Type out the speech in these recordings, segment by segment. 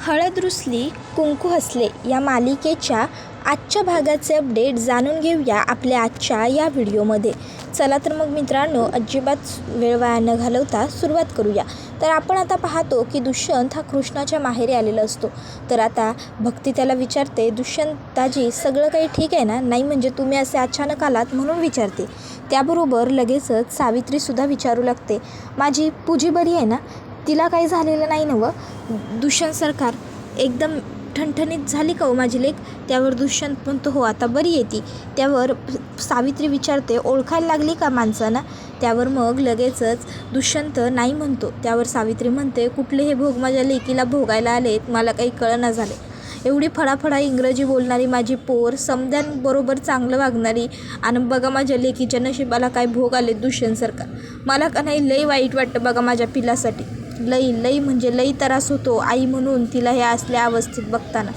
हळद रुसली कुंकू हसले या मालिकेच्या आजच्या भागाचे अपडेट जाणून घेऊया आपल्या आजच्या या व्हिडिओमध्ये. चला तर मग मित्रांनो, अजिबात वेळ वाया न घालवता सुरुवात करूया. तर आपण आता पाहतो की दुष्यंत हा कृष्णाच्या माहेरी आलेला असतो. तर आता भक्ती त्याला विचारते, दुष्यंताजी सगळं काही ठीक आहे ना? नाही म्हणजे तुम्ही असे अचानक आलात म्हणून विचारते. त्याबरोबर लगेचच सावित्रीसुद्धा विचारू लागते, माझी पूजी बरी आहे ना? तिला काही झालेलं नाही नवं? दुष्यंत सरकार एकदम ठणठणीत झाली का हो माझी लेक? त्यावर दुष्यंत म्हणतो, हो आता बरी आहे ती. त्यावर सावित्री विचारते, ओळखायला लागली का माणसांना? त्यावर मग लगेचच दुष्यंत नाही म्हणतो. त्यावर सावित्री म्हणते, कुठले हे भोग माझ्या लेकीला भोगायला आलेत, मला काही कळना झाले. एवढी फडाफडा इंग्रजी बोलणारी माझी पोर, समद्यांबरोबर चांगलं वागणारी, आणि बघा माझ्या लेकीच्या नशिबाला काय भोग आले दुष्यंत सरकार. मला का नाही लई वाईट वाटतं बघा माझ्या पिलासाठी. लई म्हणजे लई त्रास होतो आई म्हणून तिला हे असल्या अवस्थेत बघताना.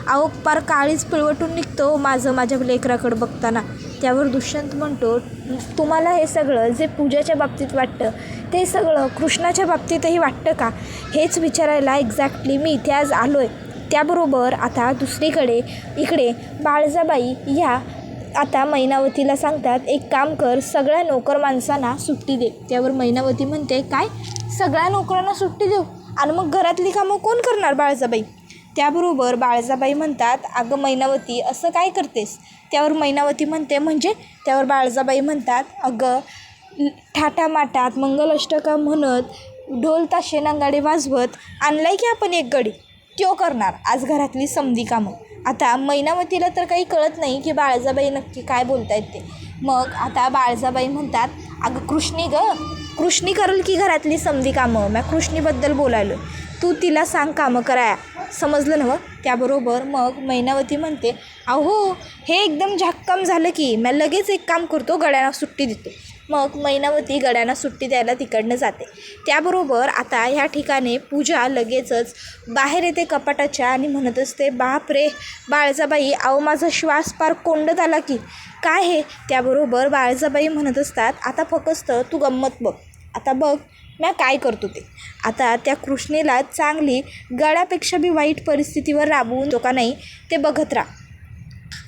अहो पार काळीच पिळवटून निघतो माझ्या लेकराकडं बघताना. त्यावर दुष्यंत म्हणतो, तुम्हाला हे सगळं जे पूजाच्या बाबतीत वाटतं ते सगळं कृष्णाच्या बाबतीतही वाटतं का? हेच विचारायला एक्झॅक्टली मी इथे आज आलो आहे. त्याबरोबर आता दुसरीकडे इकडे बाळजाबाई ह्या आता मैनावतीला सांगतात, एक काम कर, सगळ्या नोकर माणसांना सुट्टी दे. त्यावर मैनावती म्हणते, काय सगळ्या नोकरांना सुट्टी देऊ? आणि मग घरातली कामं कोण करणार बाळजाबाई? त्याबरोबर बाळजाबाई म्हणतात, अगं मैनावती असं काय करतेस? त्यावर मैनावती म्हणते, म्हणजे? त्यावर बाळजाबाई म्हणतात, अगं थाटामाटात मंगलाष्टका म्हणत ढोल ताशे नगाडे वाजवत आणलाय की आपण एक गडी, त्यो करणार आज घरातली समधी कामं. आता मैनावतीला तर काही कळत नाही की बाळजाबाई नक्की काय बोलतायत ते. मग आता बाळजाबाई म्हणतात, अगं कृष्णी करेल की घरातली समधी कामं, मी कृष्णीबद्दल बोलायलो, तू तिला सांग कामं कराया, समजलं नवं? त्याबरोबर मग मैनावती म्हणते, अहो हे एकदम झाक्काम झालं की, मी लगेच एक काम करतो, गड्यांना सुट्टी देतो. मग मैनावती गड्यांना सुट्टी द्यायला तिकडनं जाते. त्याबरोबर आता ह्या ठिकाणी पूजा लगेचच बाहेर येते कपाटाच्या आणि म्हणत असते, बाप रे बाळजाबाई, अहो माझा श्वास पार कोंडत आला की काय हे? त्याबरोबर बाळजाबाई म्हणत असतात, आता फक्त तू गंमत बघ, आता बघ मी काय करतो ते. आता त्या कृष्णेला चांगली गळ्यापेक्षा बी वाईट परिस्थितीवर राबवून तो का नाही ते बघत राहा.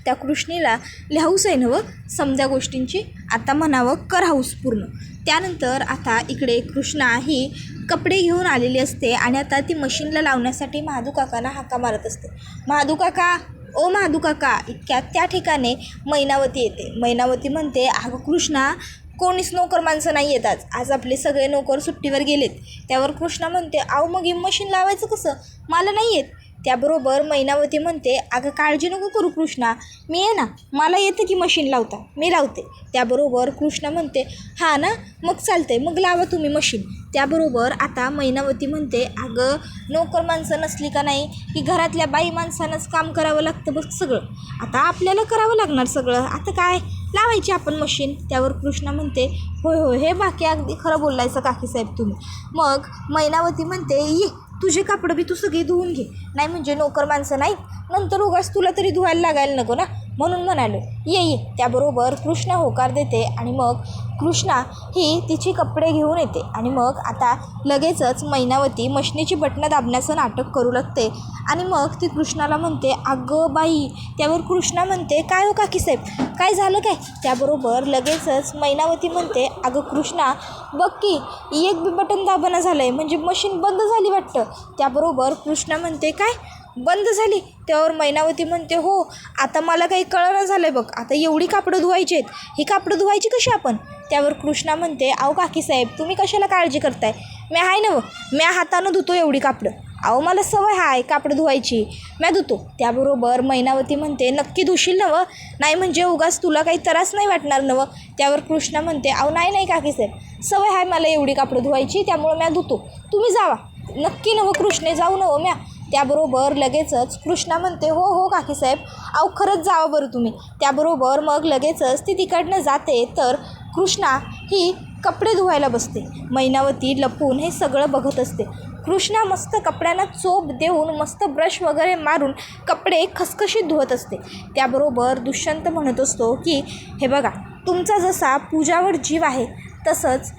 त्या कृष्णेला लिहाऊस आहे नवं समध्या गोष्टींची, आता म्हणावं कर हाऊस पूर्ण. त्यानंतर आता इकडे कृष्णा ही कपडे घेऊन आलेली असते आणि आता ती मशीनला लावण्यासाठी महादू काकांना हाका मारत असते. महादू काका, ओ महादू काका. इतक्यात त्या ठिकाणी मैनावती येते. मैनावती म्हणते, अगं कृष्णा कोणीच नोकर माणसं नाही येत आज आपले सगळे नोकर सुट्टीवर गेलेत. त्यावर कृष्णा म्हणते, अहो मग हे मशीन लावायचं कसं? मला नाही येत. त्याबरोबर मैनावती म्हणते, अगं काळजी नको करू कृष्णा, मी आहे ना, मला येतं की मशीन लावता, मी लावते. त्याबरोबर कृष्णा म्हणते, हां ना, मग चालतंय, मग लावा तुम्ही मशीन. त्याबरोबर आता मैनावती म्हणते, अगं नोकर माणसं नसली का नाही की घरातल्या बाई माणसानंच काम करावं लागतं बघ सगळं, आता आपल्याला करावं लागणार सगळं, आता काय लावायची आपण मशीन. त्यावर कृष्णा म्हणते, होय हे बाकी अगदी खरं बोलायचं काकीसाहेब तुम्ही. मग मैनावती म्हणते, ये तुझे कापडं बी तू सगळी धुवून घे, नाही म्हणजे नोकर माणसं नाहीत, नंतर उगाच तुला तरी धुवायला लागायला नको ना, म्हणून म्हणालो ये. त्याबरोबर कृष्णा होकार देते आणि मग कृष्णा ही तिची कपडे घेऊन येते आणि मग आता लगेचच मैनावती मशनीची बटणं दाबण्याचं नाटक करू लागते आणि मग ती कृष्णाला म्हणते, अगं बाई. त्यावर कृष्णा म्हणते, काय हो काकीसाहेब काय झालं काय? त्याबरोबर लगेचच मैनावती म्हणते, अगं कृष्णा बघ की एक बी बटन दाबणं झालं आहे, म्हणजे मशीन बंद झाली वाटतं. त्याबरोबर कृष्णा म्हणते, काय बंद झाली? त्यावर मैनावती म्हणते, हो आता मला काही कळलं झालं आहे बघ, आता एवढी कापडं धुवायची आहेत, ही कापडं धुवायची कशी आपण? त्यावर कृष्णा म्हणते, अहो काकीसाहेब तुम्ही कशाला काळजी करताय, मी आहे ना, मी हातानं धुतो एवढी कापडं, अहो मला सवय आहे कापडं धुवायची, मी धुतो. त्याबरोबर मैनावती म्हणते, नक्की धुशील नवं, नाही म्हणजे उगाच तुला काही त्रास नाही वाटणार नवं? त्यावर कृष्णा म्हणते, अहो नाही काकीसाहेब सवय आहे मला एवढी कापडं धुवायची, त्यामुळं मी धुतो, तुम्ही जावा. नक्की नवं कृष्णे, जाऊ नवं म्या? त्याबरोबर लगेचच कृष्णा म्हणते, हो काकीसाहेब, अहो खरंच जावं बरं तुम्ही. त्याबरोबर मग लगेचच ती तिकडनं जाते. तर कृष्णा ही कपडे धुवायला बसते. मैनावती लपून हे सगळं बघत असते. कृष्णा मस्त कपड्यांना चोप देऊन मस्त ब्रश वगैरे मारून कपडे खसखशीत धुवत असते. त्याबरोबर दुष्यंत म्हणत असतो की हे बघा, तुमचा जसा पूजावर जीव आहे तसंच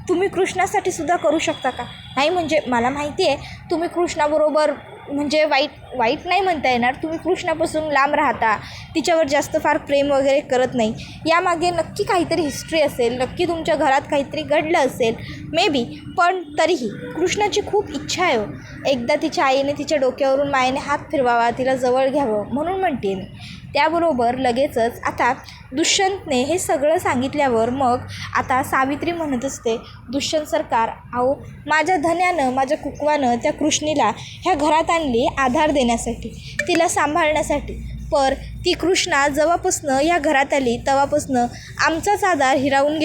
तुम्ही कृष्णासाठी सुद्धा करू शकता का? नाही म्हणजे मला माहिती आहे तुम्ही कृष्णाबरोबर म्हणजे वाईट नाही म्हणता येणार, तुम्ही कृष्णापासून लांब राहता, तिच्यावर जास्त फार प्रेम वगैरे करत नाही. यामागे नक्की काहीतरी हिस्ट्री असेल, नक्की तुमच्या घरात काहीतरी घडलं असेल मे बी. पण तरीही कृष्णाची खूप इच्छा आहे एकदा तिच्या आईने तिच्या डोक्यावरून मायेने हात फिरवावा, तिला जवळ घ्यावं म्हणून म्हणते मी. त्याबरोबर लगेचच आता दुष्यंतने हे सगळं सांगितल्यावर मग आता सावित्री म्हणत असते, दुष्यंत सरकार, अहो माझ्या धन्यानं, माझ्या कुकवानं त्या कृष्णीला ह्या घरात आणली आधार देण्यासाठी, तिला सांभाळण्यासाठी. पर ती कृष्णा जेव्हापासनं ह्या घरात आली तेव्हापासनं आमचाच आधार हिरावून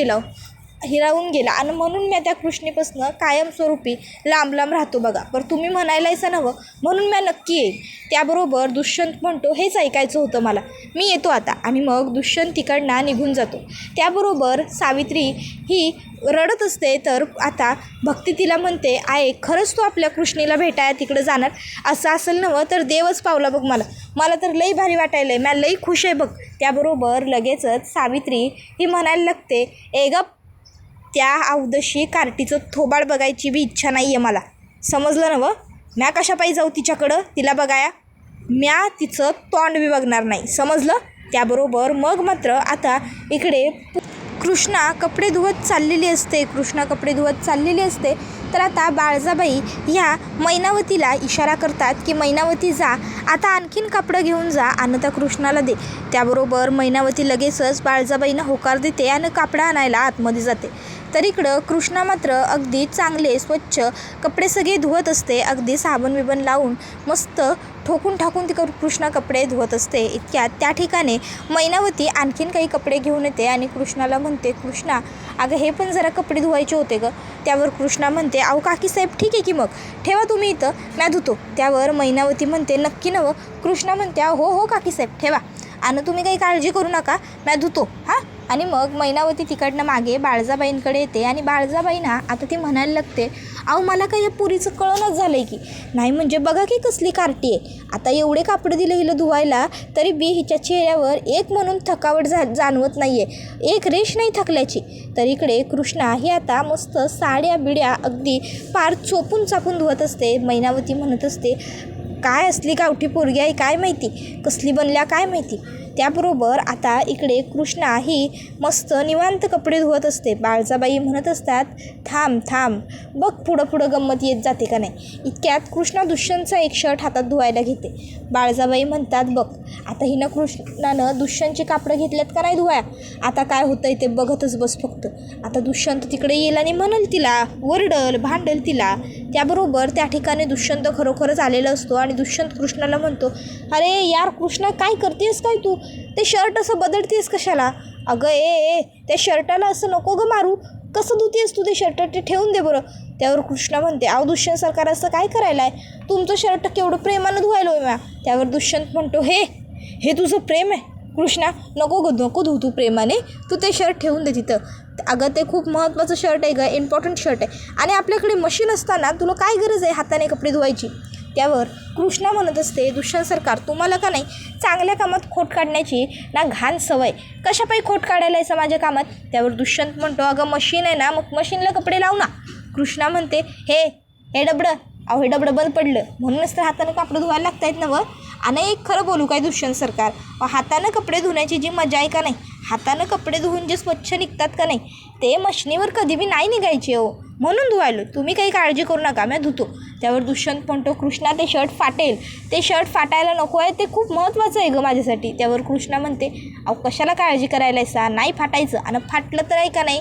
गेला आणि म्हणून मी त्या कृष्णीपासनं कायमस्वरूपी लांब राहतो बघा. पण तुम्ही म्हणायलायचं नवं म्हणून मी नक्की येईल. त्याबरोबर दुष्यंत म्हणतो, हेच ऐकायचं होतं मला, मी येतो आता. आणि मग दुष्यंत तिकडनं निघून जातो. त्याबरोबर सावित्री ही रडत असते. तर आता भक्ती तिला म्हणते, आहे खरंच तू आपल्या कृष्णीला भेटायला तिकडे जाणार? असं असेल नवं तर देवच पावला बघ. मला तर लई भारी वाटायलं आहे, लई खुश आहे बघ. त्याबरोबर लगेचच सावित्री ही म्हणायला लागते, गप, त्या अवदशी कार्टीचं थोबाड बघायची बी इच्छा नाही आहे मला, समजलं नवं? म्या कशा पाहिजे जाऊ तिच्याकडं तिला बघाया? म्या तिचं तोंड बी बघणार नाही, समजलं? त्याबरोबर मग मात्र आता इकडे कृष्णा कपडे धुवत चाललेली असते. तर आता बाळजाबाई ह्या मैनावतीला इशारा करतात की मैनावती जा, आता आणखीन कपडं घेऊन जा आणि त्या कृष्णाला दे. त्याबरोबर मैनावती लगेचच बाळजाबाईंना होकार देते आणि कापडं आणायला आतमध्ये जाते. तर इकडं कृष्णा मात्र अगदी चांगले स्वच्छ कपडे सगळे धुवत असते, अगदी साबण बिबण लावून मस्त ठोकून ठाकून ती कृष्णा कपडे धुवत असते. इतक्यात त्या ठिकाणी मैनावती आणखीन काही कपडे घेऊन येते आणि कृष्णाला म्हणते, कृष्णा अगं हे पण जरा कपडे धुवायचे होते गं. त्यावर कृष्णा म्हणते, अहो काकीसाहेब ठीक आहे की मग ठेवा तुम्ही इथं, म्या धुतो. त्यावर मैनावती म्हणते, नक्की नवं? कृष्णा म्हणते, हो काकीसाहेब ठेवा आणि तुम्ही काही काळजी करू नका, म्या धुतो हां. आणि मग मैनावती तिकडनं मागे बाळजाबाईंकडे येते आणि बाळजाबाईंना आता ती म्हणायला लागते, अहो मला काही या पुरीचं कळणच झालं आहे की नाही, म्हणजे बघा की कसली कार्टी आहे. आता एवढे कापडं दिले हिला धुवायला तरी बी हिच्या चेहऱ्यावर एक म्हणून थकावट जाणवत नाही आहे, एक रेष नाही थकल्याची. तर इकडे कृष्णा ही आता मस्त साड्या बिड्या अगदी पार चोपून चापून धुवत असते. मैनावती म्हणत असते, काय असली गावठी पोरगी आहे काय माहिती, कसली बनल्या काय माहिती. त्याबरोबर आता इकडे कृष्णा ही मस्त निवांत कपडे धुवत असते. बाळजाबाई म्हणत असतात, थांब बघ पुढं गंमत येत जाते का नाही. इतक्यात कृष्णा दुष्यंतचा एक शर्ट हातात धुवायला घेते. बाळजाबाई म्हणतात, बघ आता हिनं कृष्णानं दुष्यंतचे कापडं घेतल्यात का नाही धुवाया, आता काय होतंय ते बघतच बस फक्त. आता दुष्यंत तिकडे येईल आणि म्हणल तिला, वरडल भांडल तिला. त्याबरोबर त्या ठिकाणी दुष्यंत खरोखरच आलेला असतो आणि दुष्यंत कृष्णाला म्हणतो, अरे यार कृष्णा काय करतेस काय तू, ते शर्ट असं बदलतेस कशाला? अगं त्या शर्टाला असं नको गं मारू, कसं धुतेस तू ते शर्ट, ते ठेवून दे बरं. त्यावर कृष्णा म्हणते, अहो दुष्यंत सरकार असं काय करायला आहे, तुमचं शर्ट केवढं प्रेमानं धुवायलो आहे म्या. त्यावर दुष्यंत म्हणतो, हे तुझं प्रेम आहे कृष्णा, नको धुऊ तू प्रेमाने, तू ते शर्ट ठेवून दे तिथं. अगं ते खूप महत्त्वाचं शर्ट आहे गं, इम्पॉर्टंट शर्ट आहे आणि आपल्याकडे मशीन असताना तुला काय गरज आहे हाताने कपडे धुवायची. त्यावर कृष्णा म्हणत असते, दुष्यंत सरकार तुम्हाला का नाही चांगल्या कामात खोट काढण्याची ना घाण सवय, कशापायी खोट काढायला आहे माझ्या कामात. त्यावर दुष्यंत म्हणतो, अगं मशीन आहे ना, मग मशीनला कपडे लाव ना. कृष्णा म्हणते, हे डबडं, अहो हे डबडं बंद पडलं म्हणूनच तर हातानं कपडे धुवायला लागत आहेत ना व. आणि एक खरं बोलू काय दुष्यंत सरकार, हातानं कपडे धुण्याची जी मजा आहे का नाही, हातानं कपडे धुवून जे स्वच्छ निघतात का नाही, ते मशनीवर कधी बी नाही निघायचे हो, म्हणून धुवायलो, तुम्ही काही काळजी करू नका, मी धुतो. त्यावर दुष्यंत म्हणतो, कृष्णा ते शर्ट फाटेल, ते शर्ट फाटायला नको आहे, ते खूप महत्त्वाचं आहे गं माझ्यासाठी. त्यावर कृष्णा म्हणते, अहो कशाला काळजी करायला सा, नाही फाटायचं, आणि फाटलं तर आहे का नाही,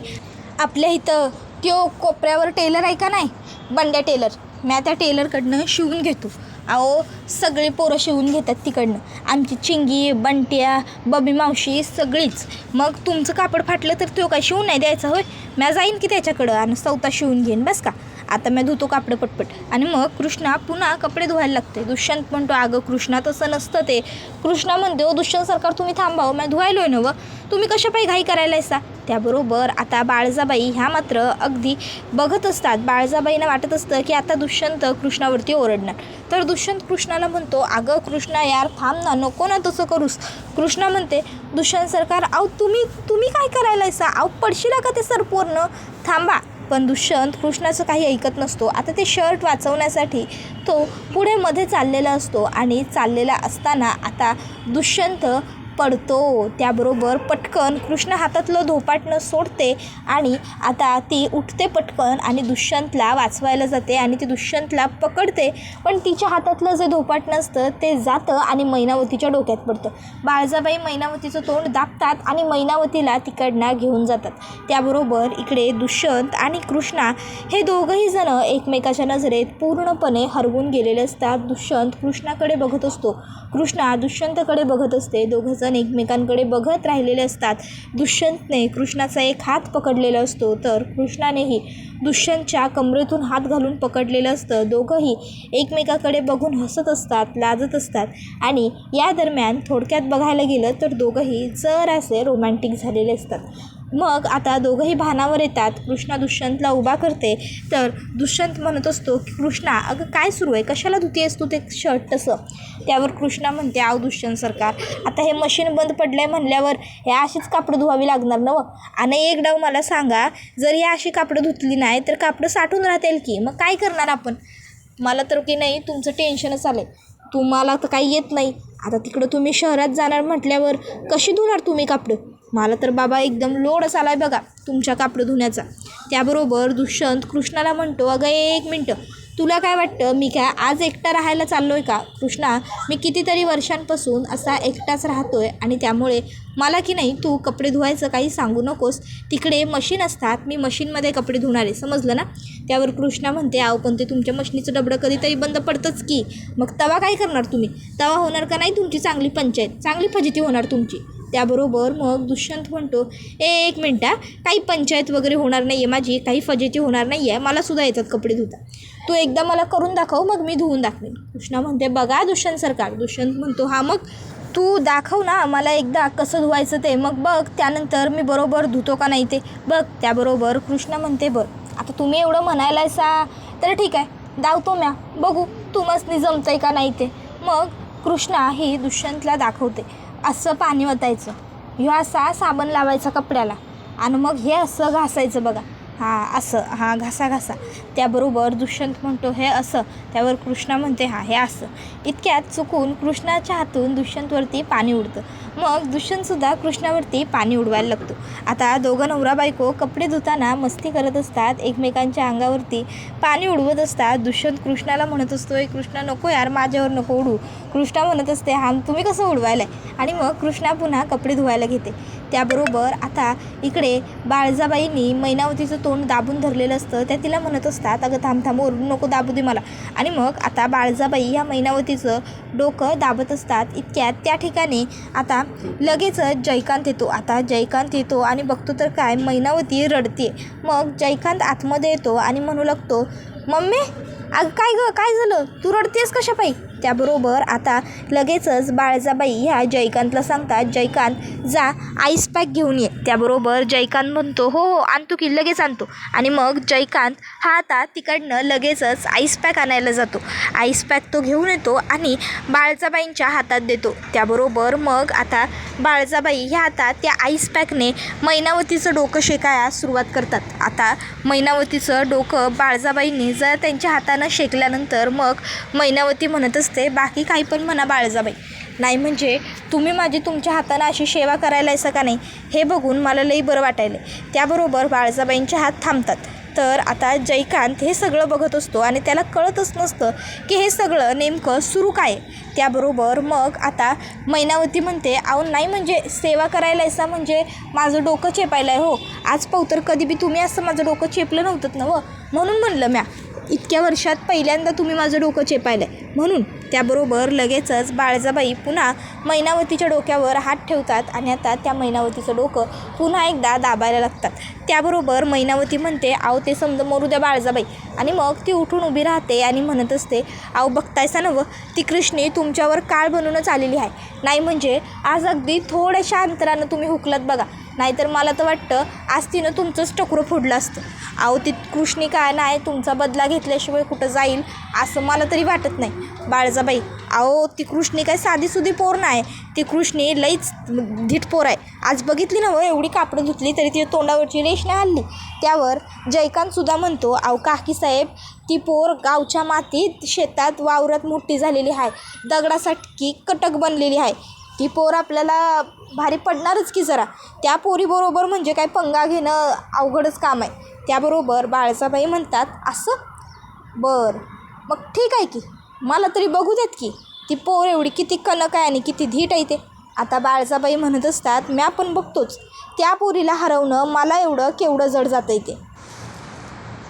आपल्या इथं त्यो कोपऱ्यावर टेलर आहे का नाही, बंड्या टेलर, मी त्या टेलरकडनं शिवून घेतो. अहो सगळी पोरं शिवून घेतात तिकडनं, आमची चिंगी, बंट्या, बबी मावशी सगळीच. मग तुमचं कापड फाटलं तर तो काय शिवून नाही द्यायचा होय, मी जाईन की त्याच्याकडं आणि स्वतः शिवून घेईन बस का. आता मी धुतो कापडं पटपट. आणि मग कृष्णा पुन्हा कपडे धुवायला लागते. दुष्यंत म्हणतो, अगं कृष्णा तसं नसतं ते. कृष्णा म्हणते, ओ दुष्यंत सरकार तुम्ही थांबावं, मी धुवायलो आहे नवं, तुम्ही कशापायी घाई करायला सा. त्याबरोबर आता बाळजाबाई ह्या मात्र अगदी बघत असतात. बाळजाबाईंना वाटत असतं की आता दुष्यंत कृष्णावरती ओरडणार. तर दुष्यंत कृष्णाला म्हणतो, अगं कृष्णा यार थांब ना, नको ना तसं करूस. कृष्णा म्हणते, दुष्यंत सरकार अहो तुम्ही काय करायला सा, अहो पडशीला का ते सरपोरनं, थांबा पण दुष्यंत कृष्णाचं काही ऐकत नसतो. आता ते शर्ट वाचवण्यासाठी तो पुढे मध्ये चाललेला असतो आणि चाललेला असताना आता दुष्यंत पडतो. त्याबरोबर पटकन कृष्ण हातातलं धोपाटणं सोडते आणि आता ती उठते पटकन आणि दुष्यंतला वाचवायला जाते आणि ती दुष्यंतला पकडते. पण तिच्या हातातलं जे धोपाटणं असतं ते जातं आणि मैनावतीच्या डोक्यात पडतं. बाळजाबाई मैनावतीचं तोंड दाबतात आणि मैनावतीला तिकडनं घेऊन जातात. त्याबरोबर इकडे दुष्यंत आणि कृष्णा हे दोघंही जण एकमेकाच्या नजरेत पूर्णपणे हरवून गेलेले असतात. दुष्यंत कृष्णाकडे बघत असतो, कृष्णा दुष्यंतकडे बघत असते. दोघंजण एकमेकांकडे बघत राहिलेले असतात. दुष्यंतने कृष्णाचा एक हात पकडलेला असतो तर कृष्णानेही दुष्यंतच्या कमरेतून हात घालून पकडलेलं असतं. दोघंही एकमेकाकडे बघून हसत असतात, लाजत असतात आणि या दरम्यान थोडक्यात बघायला गेलं तर दोघंही जरासे रोमॅन्टिक झालेले असतात. मग आता दोघंही भानावर येतात. कृष्णा दुष्यंतला उभा करते तर दुष्यंत म्हणत असतो की कृष्णा अगं काय सुरू आहे, कशाला धुतीयेस तू ते शर्ट तसं. त्यावर कृष्णा म्हणते आव दुष्यंत सरकार, आता हे मशीन बंद पडलं आहे म्हणल्यावर हे अशीच कापडं धुवावी लागणार ना आणि एक डाव मला सांगा, जर ही अशी कापडं धुतली नाही तर कापडं साठून राहतील की मग काय करणार आपण. मला तर की नाही तुमचं टेन्शनच आलं आहे, तुम्हाला तर काही येत नाही. आता तिकडं तुम्ही शहरात जाणार म्हटल्यावर कशी धुणार तुम्ही कापडं. मला तर बाबा एकदम लोडच आला आहे बघा तुमच्या कापडं धुण्याचा. त्याबरोबर दुष्यंत कृष्णाला म्हणतो अगं एक मिनटं, तुला काय वाटतं मी काय आज एकटा राहायला चाललो आहे का. कृष्णा मी कितीतरी वर्षांपासून असा एकटाच राहतो आहे आणि त्यामुळे मला की नाही तू कपडे धुवायचं काही सांगू नकोस. तिकडे मशीन असतात, मी मशीनमध्ये कपडे धुणार आहे, समजलं ना. त्यावर कृष्णा म्हणते आव पण ते तुमच्या मशीनीचं डबडं कधीतरी बंद पडतंच की, मग तवा काय करणार तुम्ही. तवा होणार का नाही तुमची चांगली पंचायत, चांगली फजिती होणार तुमची. त्याबरोबर मग दुष्यंत म्हणतो एक मिनटं, काही पंचायत वगैरे होणार नाही आहे माझी, काही फजिती होणार नाही आहे, मलासुद्धा येतात कपडे धुता. तू एकदा मला करून दाखव मग मी धुवून दाखवेन. कृष्णा म्हणते बघा दुष्यंत सरकार. दुष्यंत म्हणतो हां मग तू दाखव ना मला एकदा कसं धुवायचं ते, मग बघ त्यानंतर मी बरोबर धुतो का नाही ते बघ. त्याबरोबर कृष्णा म्हणते बरं आता तुम्ही एवढं म्हणायलायसा तर ठीक आहे धावतो म्या, बघू तुम्हाला जमतं आहे का नाही ते. मग कृष्णा ही दुष्यंतला दाखवते असं पाणी ओतायचं, ह्यो असा साबण लावायचा कपड्याला आणि मग हे असं घासायचं बघा, हां असं, हां घासा घासा. त्याबरोबर दुष्यंत म्हणतो हे असं. त्यावर कृष्णा म्हणते हां हे असं. इतक्यात चुकून कृष्णाच्या हातून दुष्यंतवरती पाणी उडतं. मग दुष्यंतसुद्धा कृष्णावरती पाणी उडवायला लागतो. आता दोघं नवरा बायको कपडे धुताना मस्ती करत असतात, एकमेकांच्या अंगावरती पाणी उडवत असतात. दुष्यंत कृष्णाला म्हणत असतो ए कृष्णा नको यार माझ्यावर नको उडू. कृष्णा म्हणत असते हां तुम्ही कसं उडवायला आहे आणि मग कृष्णा पुन्हा कपडे धुवायला घेते. त्याबरोबर आता इकडे बाळजाबाईंनी मैनावतीचं तोंड दाबून धरलेलं असतं. त्या तिला म्हणत असतात अगं थांब थांब ओरडू नको दाबू दे मला. आणि मग आता बाळजाबाई ह्या मैनावतीचं डोकं दाबत असतात. इतक्यात त्या ठिकाणी आता लगेचच जयकांत येतो. आता जयकांत येतो आणि बघतो तर काय मैनावती रडते. मग जयकांत आतमध्ये येतो आणि म्हणू लागतो मम्मी अगं काय गं काय झालं, तू रडतेस कशा पायी. त्याबरोबर आता लगेचच बाळजाबाई ह्या जयकांतला सांगतात जयकांत जा आईस पॅक घेऊन ये. त्याबरोबर जयकांत म्हणतो हो हो आणतो की लगेच आणतो. आणि मग जयकांत हा आता तिकडनं लगेचच आईस पॅक आणायला जातो. आईस पॅक तो घेऊन येतो आणि बाळजाबाईंच्या हातात देतो. त्याबरोबर मग आता बाळजाबाई ह्या आता त्या आईस पॅकने मैनावतीचं डोकं शेकायला सुरुवात करतात. आता मैनावतीचं डोकं बाळजाबाईंनी जर त्यांच्या हातानं शेकल्यानंतर मग मैनावती म्हणत असते बाकी काही पण म्हणा बाळजाबाई, नाही म्हणजे तुम्ही माझी तुमच्या हातानं अशी सेवा करायला असं का नाही हे बघून मला लई बरं वाटायलं. त्याबरोबर बाळजाबाईंचे हात थांबतात. तर आता जयकांत हे सगळं बघत असतो आणि त्याला कळतच नसतं की हे सगळं नेमकं सुरू काय. त्याबरोबर मग आता मैनावती म्हणते अहो नाही म्हणजे सेवा करायला असं म्हणजे माझं डोकं चेपायला आहे हो, आज पाहू तर कधी बी तुम्ही असं माझं डोकं चेपलं नव्हतं ना म्हणून म्हणलं म्या इतक्या वर्षात पहिल्यांदा तुम्ही माझं डोकं चेपायलं आहे म्हणून. त्याबरोबर लगेचच बाळजाबाई पुन्हा मैनावतीच्या डोक्यावर हात ठेवतात आणि आता त्या मैनावतीचं डोकं पुन्हा एकदा दाबायला लागतात. त्याबरोबर मैनावती म्हणते आहो ते समजा मरू द्या बाळजाबाई. आणि मग ती उठून उभी राहते आणि म्हणत असते आहो बघतायसा नवं ती कृष्णी तुमच्यावर काळ बनूनच आलेली आहे, नाही म्हणजे आज अगदी थोड्याशा अंतरानं तुम्ही हुकलात बघा, नाहीतर मला तर वाटतं आज तिनं तुमचंच टकुरं फोडलं असतं. अहो ती कृष्णी काय नाही तुमचा बदला घेतल्याशिवाय कुठं जाईल असं मला तरी वाटत नाही. बाळजाबाई, अहो ती कृष्णी काय साधीसुधी पोर नाही, ती कृष्णी लईच धीट पोर आहे. आज बघितली ना एवढी कापडं धुतली तरी तिच्या तोंडावरची रेष नाही हल्ली. त्यावर जयकांतसुद्धा म्हणतो, अहो काकीसाहेब, ती पोर गावच्या मातीत शेतात वावरात मोठी झालेली आहे, दगडासारखी कटक बनलेली आहे. ती पोर आपल्याला भारी पडणारच की जरा. त्या पोरीबरोबर म्हणजे काय पंगा घेणं अवघडच काम आहे. त्याबरोबर बाळजाबाई म्हणतात, असं बरं मग ठीक आहे की, मला तरी बघू देत की ती पोर एवढी किती कणक आहे आणि किती धीट आहे ते. आता बाळजाबाई म्हणत असतात, म्या पण बघतोच, त्या पोरीला हरवणं मला एवढं केवढं जड जातं ते.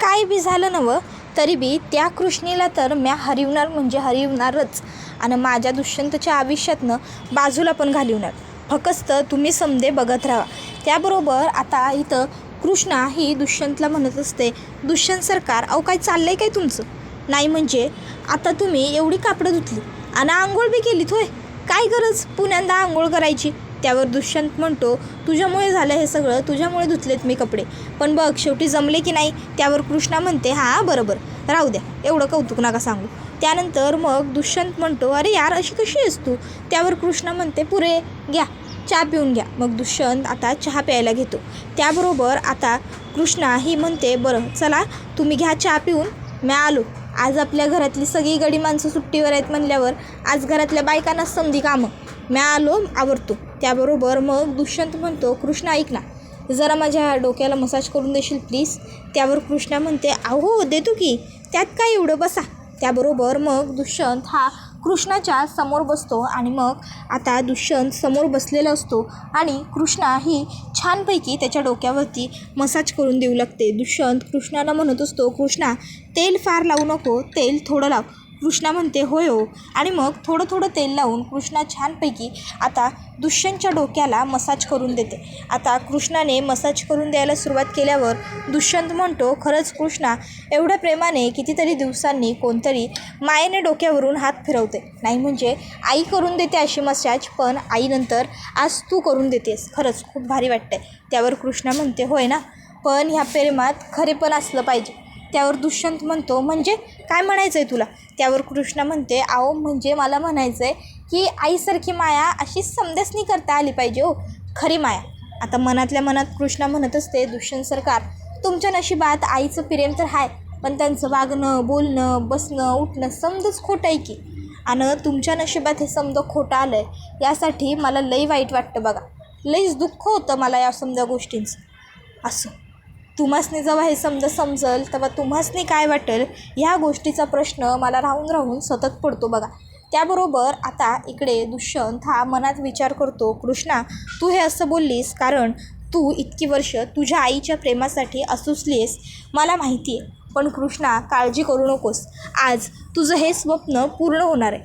काय बी झालं नवं तरी बी त्या कृष्णीला तर म्या हरवणार म्हणजे हरवणारच, आणि माझ्या दुष्यंतच्या आयुष्यातनं बाजूला पण घालवणार. फक्त तुम्ही समदे बघत राहा. त्याबरोबर आता इथं कृष्णा ही दुष्यंतला म्हणत असते, दुष्यंत सरकार, अहो काय चाललं आहे काय तुमचं? नाही म्हणजे आता तुम्ही एवढी कापडं धुतली आणि आंघोळ बी केलीत होय, काय गरज पुण्यांदा आंघोळ करायची? त्यावर दुष्यंत म्हणतो, तुझ्यामुळे झालं हे सगळं, तुझ्यामुळे धुतलेत मी कपडे, पण बघ शेवटी जमले की नाही? त्यावर कृष्णा म्हणते, हां बरोबर, राहू द्या, एवढं कौतुक नका सांगू. त्यानंतर मग दुष्यंत म्हणतो, अरे यार अशी कशी आहेस तू? त्यावर कृष्णा म्हणते, पुरे घ्या चहा पिऊन घ्या. मग दुष्यंत आता चहा प्यायला घेतो. त्याबरोबर आता कृष्णा ही म्हणते, बरं चला तुम्ही घ्या चहा पिऊन, मी आलो. आज आपल्या घरातली सगळी गडी माणसं सुट्टीवर आहेत म्हणल्यावर आज घरातल्या बायकांनाच समधी कामं, मी आलो आवरतो. त्याबरोबर मग दुष्यंत म्हणतो, कृष्णा ऐक ना, जरा माझ्या डोक्याला मसाज करून देशील प्लीज? त्यावर कृष्णा म्हणते, अहो देतो की, त्यात काय एवढं, बसा. त्याबरोबर मग दुष्यंत हा कृष्णाच्या समोर बसतो आणि मग आता दुष्यंत समोर बसलेला असतो आणि कृष्णा ही छानपैकी त्याच्या डोक्यावरती मसाज करून देऊ लागते. दुष्यंत कृष्णाला म्हणत असतो, कृष्णा तेल फार लावू नको, तेल थोडं लाव. कृष्णा म्हणते, होय हो. आणि मग थोडं थोडं तेल लावून कृष्णा छानपैकी आता दुष्यंतच्या डोक्याला मसाज करून देते. आता कृष्णाने मसाज करून द्यायला सुरुवात केल्यावर दुष्यंत म्हणतो, खरंच कृष्णा, एवढ्या प्रेमाने कितीतरी दिवसांनी कोणतरी मायेने डोक्यावरून हात फिरवते. नाही म्हणजे आई करून देते अशी मसाज, पण आईनंतर आज तू करून देतेस, खरंच खूप भारी वाटतंय. त्यावर कृष्णा म्हणते, होय ना, पण ह्या प्रेमात खरे पण असलं पाहिजे. त्यावर दुष्यंत म्हणतो, म्हणजे काय म्हणायचं आहे तुला? त्यावर कृष्णा म्हणते, अहो म्हणजे मला म्हणायचं आहे की आईसारखी माया अशी समध्यासनी करता आली पाहिजे हो, खरी माया. आता मनातल्या मनात कृष्णा म्हणत असते, दुष्यंत सरकार, तुमच्या नशिबात आईचं प्रेम तर आहे, पण त्यांचं वागणं, बोलणं, बसणं, उठणं समजच खोटं आहे की, आणि तुमच्या नशिबात हे समजा खोटं आलं आहे, यासाठी मला लई वाईट वाटतं बघा, लईच दुःख होतं मला या समजा गोष्टींचं. असं तुम्हासनी जेव्हा हे समजल तेव्हा तुम्हासनी काय वाटेल ह्या गोष्टीचा प्रश्न मला राहून राहून सतत पडतो बघा. त्याबरोबर आता इकडे दुष्यंत हा मनात विचार करतो, कृष्णा तू हे असं बोललीस कारण तू इतकी वर्ष तुझ्या आईच्या प्रेमासाठी असुसलीस, मला माहिती आहे, पण कृष्णा काळजी करू नकोस, आज तुझं हे स्वप्न पूर्ण होणार आहे.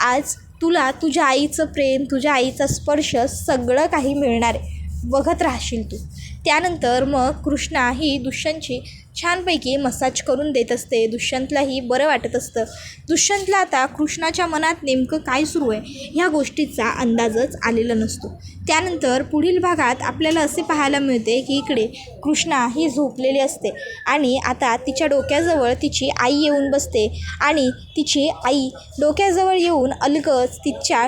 आज तुला तुझ्या आईचं प्रेम, तुझ्या आईचा स्पर्श सगळं काही मिळणार आहे, बघत राहशील तू. त्यानंतर मग कृष्णा ही दुष्यंतची छानपैकी मसाज करून देत असते. दुष्यंतलाही बरं वाटत असतं. दुष्यंतला आता कृष्णाच्या मनात नेमकं काय सुरू आहे ह्या गोष्टीचा अंदाजच आलेला नसतो. त्यानंतर पुढील भागात आपल्याला असे पाहायला मिळते की इकडे कृष्णा ही झोपलेली असते आणि आता तिच्या डोक्याजवळ तिची आई येऊन बसते आणि तिची आई डोक्याजवळ येऊन अलगद तिच्या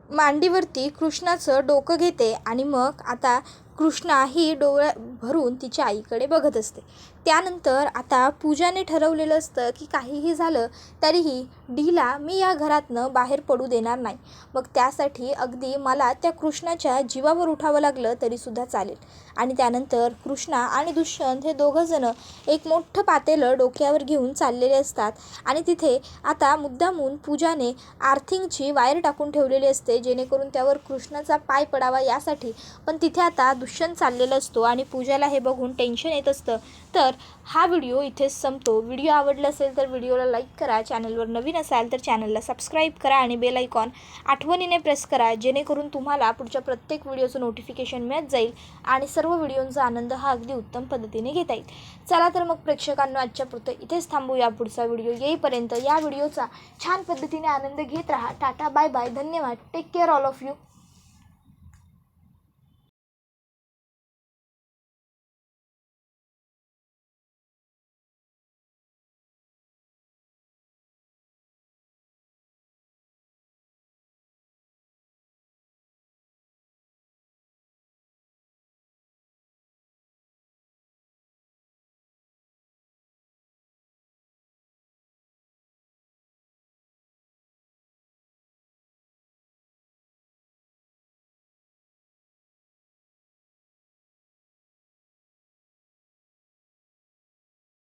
मांडीवरती कृष्णाचं डोकं घेते आणि मग आता कृष्णा ही डोळ्या भरून तिच्या आईकडे बघत असते. त्यानंतर आता पूजाने ठरवलेलं असतं की काहीही झालं तरीही डीला मी या घरातनं बाहेर पडू देणार नाही. मग त्यासाठी अगदी मला त्या कृष्णाच्या जीवावर उठावं लागलं तरीसुद्धा चालेल. आणि त्यानंतर कृष्णा आणि दुष्यंत हे दोघंजणं एक मोठं पातेलं डोक्यावर घेऊन चाललेले असतात आणि तिथे आता मुद्दामून पूजाने आर्थिंगची वायर टाकून ठेवलेली असते जेणेकरून त्यावर कृष्णाचा पाय पडावा यासाठी. पण तिथे आता दुष्यंत चाललेला असतो आणि पूजाला हे बघून टेन्शन येत असतं. तर हा व्हिडिओ इथेच संपतो. व्हिडिओ आवडला असेल तर व्हिडिओला लाईक करा, चॅनलवर नवीन असाल तर चॅनलला सबस्क्राईब करा आणि बेल आयकॉन आठवणीने प्रेस करा जेणेकरून तुम्हाला पुढच्या प्रत्येक व्हिडिओचं नोटिफिकेशन मिळत जाईल आणि सर्व व्हिडिओंचा आनंद हा अगदी उत्तम पद्धतीने घेता येईल. चला तर मग प्रेक्षकांनो आजच्या पुरतं इथेच थांबूया. पुढचा व्हिडिओ येईपर्यंत या व्हिडिओचा छान पद्धतीने आनंद घेत राहा. टाटा, बाय बाय, धन्यवाद, take care all of you.